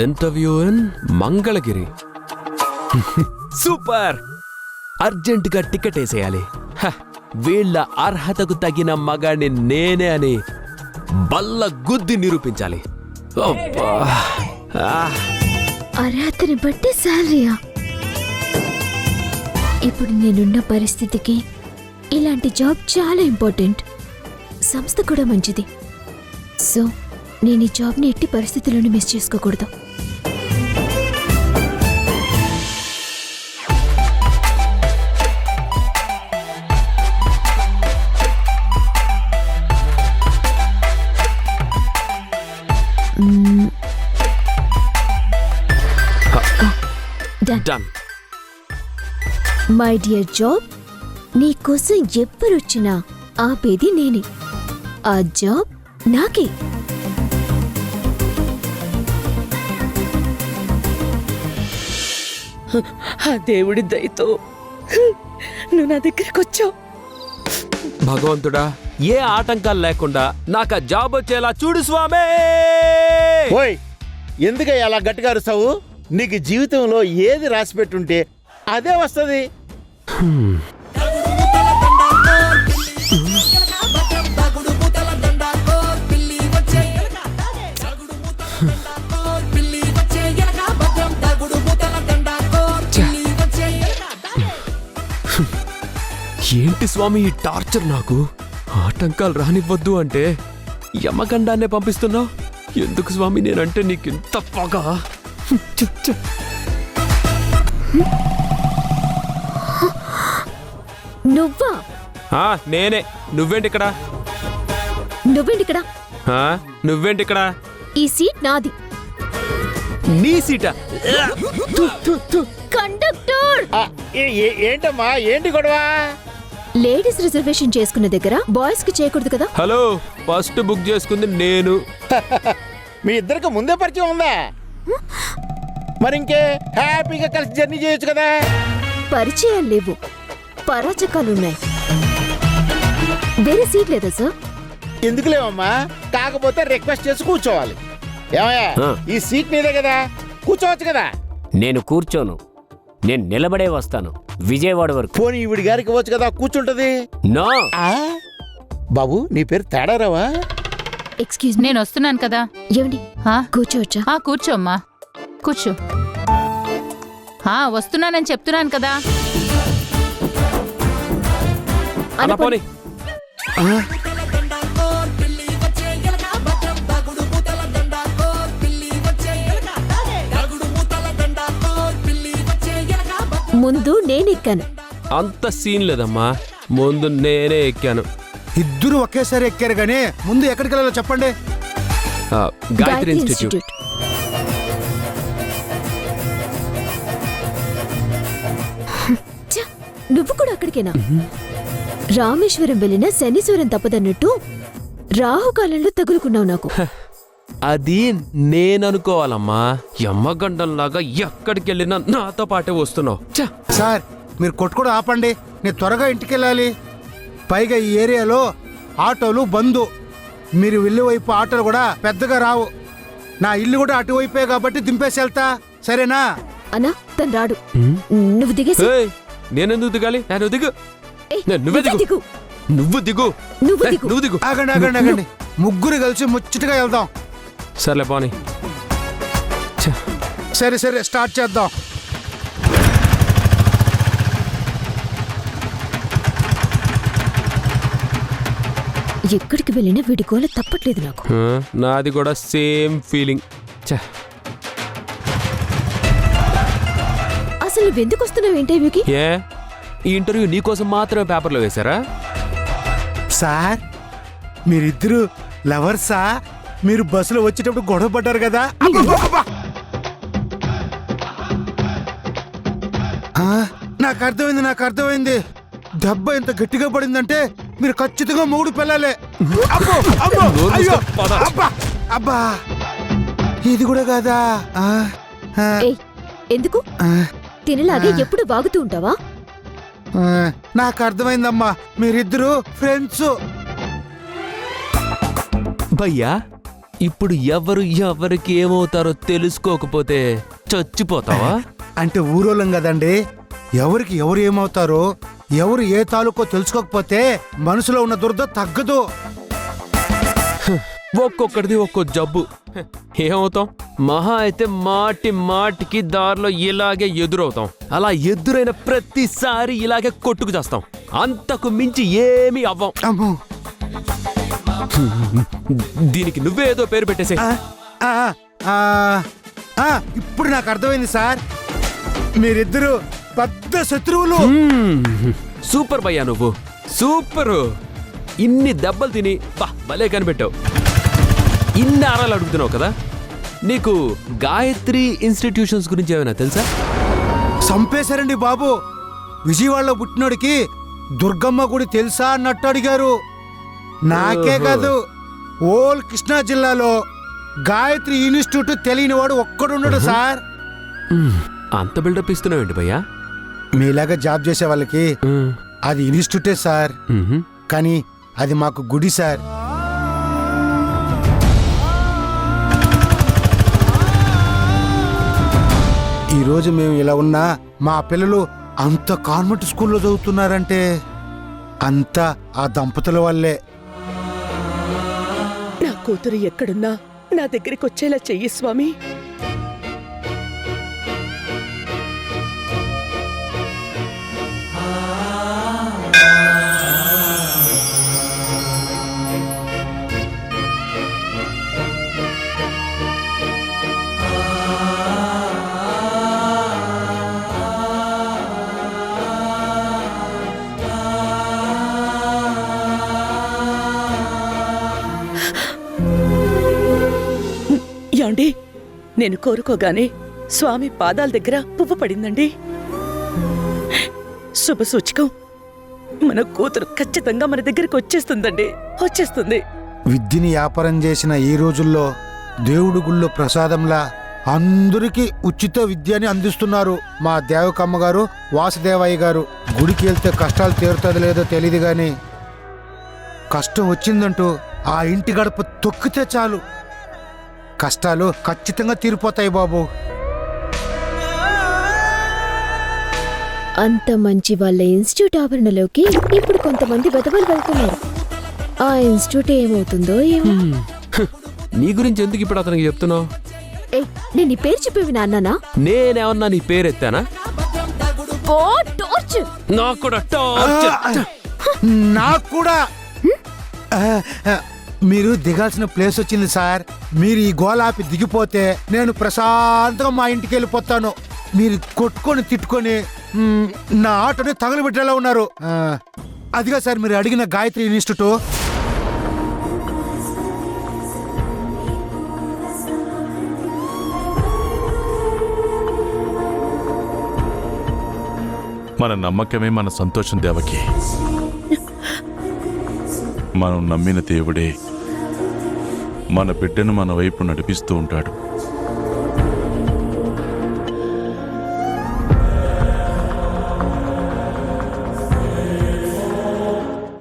Interview in Mangalagiri. Super! అర్జెంటుగా ticket వేసేయాలి. వీళ్ళ అర్హతకు తగిన మగాడిని నేనే అని బల్ల గుద్ది నిరూపించాలి. అర్హతని బట్టి శాలరీయా? ఇప్పుడు నేనున్న పరిస్థితికి ఇలాంటి జాబ్ చాలా ఇంపార్టెంట్. సంస్థ కూడా మంచిది. సో నేను ఈ జాబ్ని ఎట్టి పరిస్థితుల్లోనూ మిస్ చేసుకోకూడదు. Done. మై డియర్ జాబ్, నీకోసం ఎవ్వరొచ్చినా ఆపేది నేనే. ఆ జాబ్ నాకే. ఆ దేవుడి దయతో నువ్వు నా దగ్గరికి వచ్చావు. భగవంతుడా, ఏ ఆటంకాలు లేకుండా నాకు ఆ జాబ్ వచ్చేలా చూడు స్వామి. ఓయ్, ఎందుకయ్యా అలా గట్టిగా అరుస్తావు? నీకు జీవితంలో ఏది రాసి పెట్టుంటే అదే వస్తుంది. ఏంటి స్వామి ఈ టార్చర్? నాకు ఆటంకాలు రానివ్వద్దు అంటే యమగండాన్నే పంపిస్తున్నావు. ఎందుకు స్వామి నేనంటే నీకింత పగ? నువ్వా? నేనే. నువ్వేంటిక్కడ? నువ్వేంటిక్కడ? నువ్వేంటిక్కడ? ఈ సీట్ నాది. నీ సీటా? కండక్టర్! ఏంటమ్మా, ఏంటి గొడవ? లేడీస్ రిజర్వేషన్ చేసుకున్న దగ్గర బాయ్స్ కి చేయకూడదు కదా? హలో, ఫస్ట్ బుక్ చేసుకుంది నేను. మీ ఇద్దరికి ముందే పరిచయం ఉందా? మరి ఇంకే హ్యాపీగా కలిసి జర్నీ చేయొచ్చు కదా. పరిచయాలు లేవు, పరాచకాలున్నాయి. వేరే సీట్ లేదా సార్? ఎందుకు లేవమ్మా, కాకపోతే రిక్వెస్ట్ చేసి కూర్చోవాలి. ఏమయ్యా, ఈ సీట్ నీదే కదా, కూర్చోవచ్చు కదా. నేను కూర్చోను, నేను నిలబడే వస్తాను విజయవాడ వరకు. పోనీ ఈవిడి గారికి వచ్చు కదా, కూర్చుంటది. నో. బాబు, నీ పేరు తేడారావా? ఎక్స్క్యూజ్, నేను వస్తున్నాను కదా. ఏమండి, కూర్చోవచ్చా? కూర్చోమ్మా, కూర్చో. వస్తున్నానని చెప్తున్నాను కదా. పోనీ. ముందు నేనెక్కాను. అంత సీన్ లేదమ్మా, ముందు నేనే ఎక్కాను. ఇద్దరు ఒకేసారి ఎక్కారు గానీ ముందు ఎక్కడికి వెళ్ళాలో చెప్పండి. గాయత్రి ఇన్స్టిట్యూట్. నువ్వు కూడా అక్కడికేనా? రామేశ్వరం వెళ్ళిన శనీశ్వరం తప్పదన్నట్టు రాహుకాలంలో తగులుకున్నావు నాకు. అది నేననుకోవాలమ్మా. యమ్మగండంలాగా ఎక్కడికి వెళ్ళినా నాతో పాటే వస్తున్నావు. సార్, మీరు కొట్టుకోవడం ఆపండి, నేను త్వరగా ఇంటికి వెళ్ళాలి. పైగా ఈ ఏరియాలో ఆటోలు బందు. మీరు వెళ్ళే వైపు ఆటోలు కూడా పెద్దగా రావు. నా ఇల్లు కూడా అటువైపే కాబట్టి దింపేసి వెళ్తా, సరేనా? అన్నా, తను రాడు. నువ్వు దిగేసి. నేనెందుకు దిగాలి? నేను దిగు. నువ్వే దిగు. నువ్వు దిగు. నువ్వు దిగు. ఆగండి ఆగండి ఆగండి, ముగ్గురు కలిసి ముచ్చటగా వెళ్దాం. సర్లే పోనీ. సరే సరే, స్టార్ట్ చేద్దాం. ఎక్కడికి వెళ్ళినా వీడి గోల తప్పట్లేదు నాకు. నాది కూడా సేమ్ ఫీలింగ్. అసలు నువ్వెందుకు వస్తున్నావు ఇంటర్వ్యూకి? ఈ ఇంటర్వ్యూ నీకోసం మాత్రమే పేపర్లో వేశారా? సార్, మీరిద్దరు లవర్సా? మీరు బస్సులో వచ్చేటప్పుడు గొడవ పడ్డారు కదా. నాకు అర్థమైంది. దెబ్బ ఎంత గట్టిగా పడిందంటే మీరు ఖచ్చితంగా మూడు పిల్లలే. అబ్బా, ఇది కూడా కాదా? ఎందుకు తినలాగే ఎప్పుడు వాగుతూ ఉంటావా? ఆ, నాకు అర్థమైందమ్మా, మీరిద్దరు ఫ్రెండ్స్. భయ్యా ఇప్పుడు ఎవరికి ఏమవుతారో తెలుసుకోకపోతే చచ్చిపోతావా? అంటే ఊరోళ్ళం కదండి, ఎవరికి ఎవరు ఏమవుతారో ఎవరు ఏ తాలూకో తెలుసుకోకపోతే మనసులో ఉన్న దురద తగ్గదు. ఒక్కొక్కడిది ఒక్కో జబ్బు. ఏమవుతాం? మహా అయితే మాటికి దారిలో ఇలాగే ఎదురవుతాం. అలా ఎదురైన ప్రతిసారి ఇలాగే కొట్టుకు చేస్తాం. అంతకు మించి ఏమీ అవ్వం. అమ్మో. దీనికి నువ్వేదో పేరు పెట్టేసే. ఆ, ఆ, ఆ, ఇప్పుడు నాకు అర్థమైంది సార్, మీరిద్దరు పెద్ద శత్రువులు. సూపర్ భయ్యా, నువ్వు సూపరు. ఇన్ని దెబ్బలు తిని భలే కనిపెట్టావు. ఇన్ని ఆరాలు అడుగుతున్నావు కదా. నీకు గాయత్రి ఇన్స్టిట్యూషన్స్ గురించి ఏమైనా తెలుసా? చంపేశారండి బాబు. విజయవాడలో పుట్టినోడికి దుర్గమ్మ గుడి తెలుసా అన్నట్టు అడిగారు. నాకే కాదు, ఓల్ కృష్ణా జిల్లాలో గాయత్రి ఇన్స్టిట్యూట్ తెలియనివాడు ఒక్కడున్నాడు సార్. అంత బిల్డప్ ఇస్తున్నావేంటి భయ్యా? మీలాగా జాబ్ చేసే వాళ్ళకి అది ఇన్స్టిట్యూటే సార్, కానీ అది మాకు గుడి సార్. ఈరోజు మేము ఇలా ఉన్నా మా పిల్లలు అంత కాన్వెంట్ స్కూల్లో చదువుతున్నారంటే అంతా ఆ దంపతుల వల్లే. నా కూతురు ఎక్కడున్నా నా దగ్గరికి వచ్చేలా చెయ్యి స్వామి. యాండి, నేను కోరుకోగానే స్వామి పాదాల దగ్గర పువ్వు పడిందండి. శుభ సూచకం. మన కూతురు ఖచ్చితంగా మన దగ్గరికి వచ్చేస్తుందండి, వచ్చేస్తుంది. విద్యని వ్యాపారం చేసిన ఈ రోజుల్లో దేవుడి గుళ్ళో ప్రసాదంలా అందరికీ ఉచిత విద్యని అందిస్తున్నారు. మా దేవకమ్మ గారు, వాసుదేవయ్య గారు. గుడికి వెళ్తే కష్టాలు తీరుతుంది లేదో తెలియదు గాని కష్టం వచ్చిందంటూ ఆ ఇంటి గడప తొక్కితే చాలు కష్టాలు ఖచ్చితంగా తీరిపోతాయి బాబు. అంత మంచి వాళ్ళ ఇన్స్టిట్యూట్ ఆవరణలోకి ఇప్పుడు కొంతమంది వెధవలు వెళ్తున్నారు. ఆ ఇన్స్టిట్యూట్ ఏమవుతుందో ఏమో. నీ గురించి ఎందుకు ఇప్పుడు అతనికి చెప్తున్నావు? నేను ఈ పేరు చెప్పేవి నాన్ననా? నేనేమన్నా నీ పేరు ఎత్తానా? నాకు కూడా టార్చర్. నాకు కూడా. మీరు దిగాల్సిన ప్లేస్ వచ్చింది సార్. మీరు ఈ గోలాపి దిగిపోతే నేను ప్రశాంతంగా మా ఇంటికి వెళ్ళిపోతాను. మీరు కొట్టుకొని తిట్టుకొని నా ఆటోని తగలబెట్టేలా ఉన్నారు. అదిగా సార్ మీరు అడిగిన గాయత్రి ఇన్స్టిట్యూట్. మన నమ్మకమే మన సంతోషం దేవకి. మనం నమ్మిన దేవుడే మన బిడ్డను మన వైపు నడిపిస్తూ ఉంటాడు.